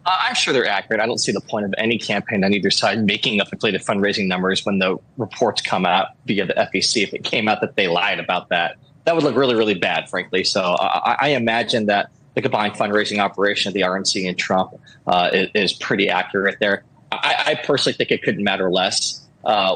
I'm sure they're accurate. I don't see the point of any campaign on either side making up inflated fundraising numbers when the reports come out via the FEC. If it came out that they lied about that, that would look really, really bad, frankly. So I imagine that the combined fundraising operation of the RNC and Trump is pretty accurate there. I personally think it couldn't matter less.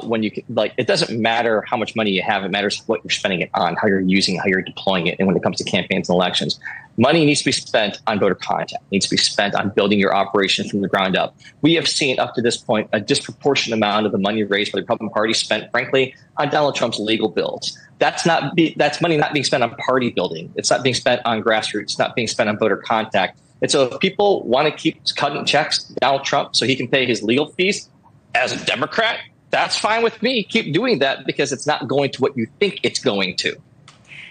When you it doesn't matter how much money you have. It matters what you're spending it on, how you're using it, how you're deploying it. And when it comes to campaigns and elections, money needs to be spent on voter contact, needs to be spent on building your operation from the ground up. We have seen up to this point a disproportionate amount of the money raised by the Republican Party spent, frankly, on Donald Trump's legal bills. That's money not being spent on party building. It's not being spent on grassroots. It's not being spent on voter contact. And so if people want to keep cutting checks to Donald Trump so he can pay his legal fees as a Democrat, that's fine with me. Keep doing that because it's not going to what you think it's going to.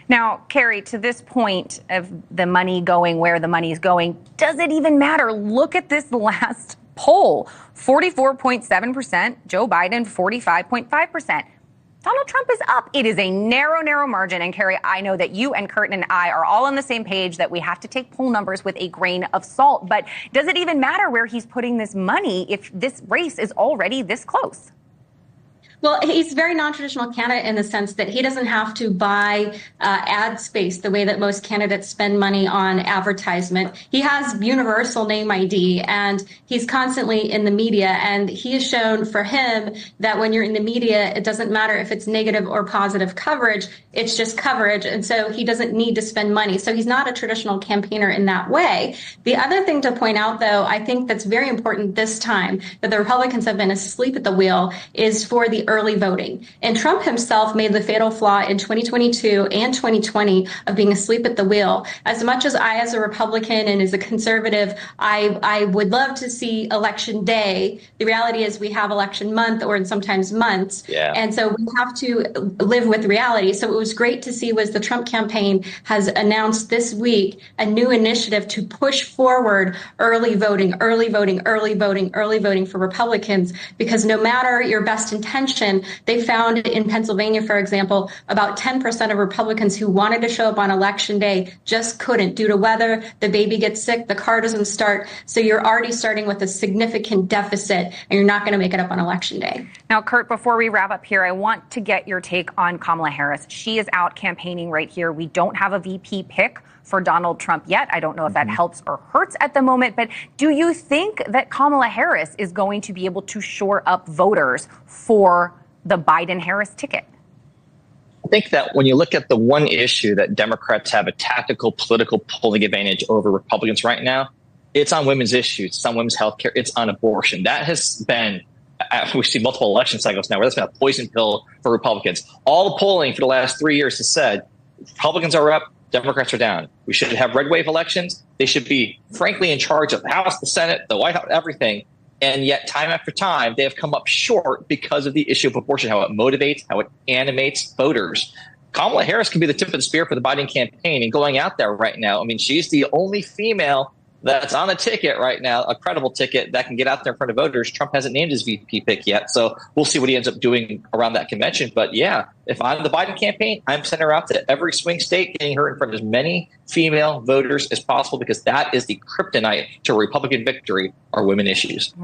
Now, Carrie, to this point of the money going where the money is going, does it even matter? Look at this last poll. 44.7%, Joe Biden, 45.5%. Donald Trump is up. It is a narrow, narrow margin. And Carrie, I know that you and Kurt and I are all on the same page that we have to take poll numbers with a grain of salt. But does it even matter where he's putting this money if this race is already this close? Well, he's a very non-traditional candidate in the sense that he doesn't have to buy ad space the way that most candidates spend money on advertisement. He has universal name ID, and he's constantly in the media. And he has shown for him that when you're in the media, it doesn't matter if it's negative or positive coverage. It's just coverage. And so he doesn't need to spend money. So he's not a traditional campaigner in that way. The other thing to point out, though, I think that's very important this time that the Republicans have been asleep at the wheel is for the early voting. And Trump himself made the fatal flaw in 2022 and 2020 of being asleep at the wheel. As much as I, as a Republican and as a conservative, I would love to see election day. The reality is we have election month or sometimes months. Yeah. And so we have to live with reality. So it was great to see was the Trump campaign has announced this week a new initiative to push forward early voting for Republicans, because no matter your best intention, they found in Pennsylvania, for example, about 10% of Republicans who wanted to show up on election day just couldn't due to weather. The baby gets sick, the car doesn't start. So you're already starting with a significant deficit, and you're not going to make it up on election day. Now, Kurt, before we wrap up here, I want to get your take on Kamala Harris. She is out campaigning right here. We don't have a VP pick for Donald Trump yet. I don't know if that helps or hurts at the moment, but do you think that Kamala Harris is going to be able to shore up voters for the Biden-Harris ticket? I think that when you look at the one issue that Democrats have a tactical political polling advantage over Republicans right now, it's on women's issues, it's on women's health care, it's on abortion. That has been, we see multiple election cycles now where that's been a poison pill for Republicans. All the polling for the last 3 years has said Republicans are up, Democrats are down. We should have red wave elections. They should be, frankly, in charge of the House, the Senate, the White House, everything. And yet, time after time, they have come up short because of the issue of abortion, how it motivates, how it animates voters. Kamala Harris can be the tip of the spear for the Biden campaign. And going out there right now, I mean, she's the only female that's on a ticket right now, a credible ticket that can get out there in front of voters. Trump hasn't named his VP pick yet, so we'll see what he ends up doing around that convention. But yeah, if I'm the Biden campaign, I'm sending her out to every swing state, getting her in front of as many female voters as possible, because that is the kryptonite to Republican victory, are women issues.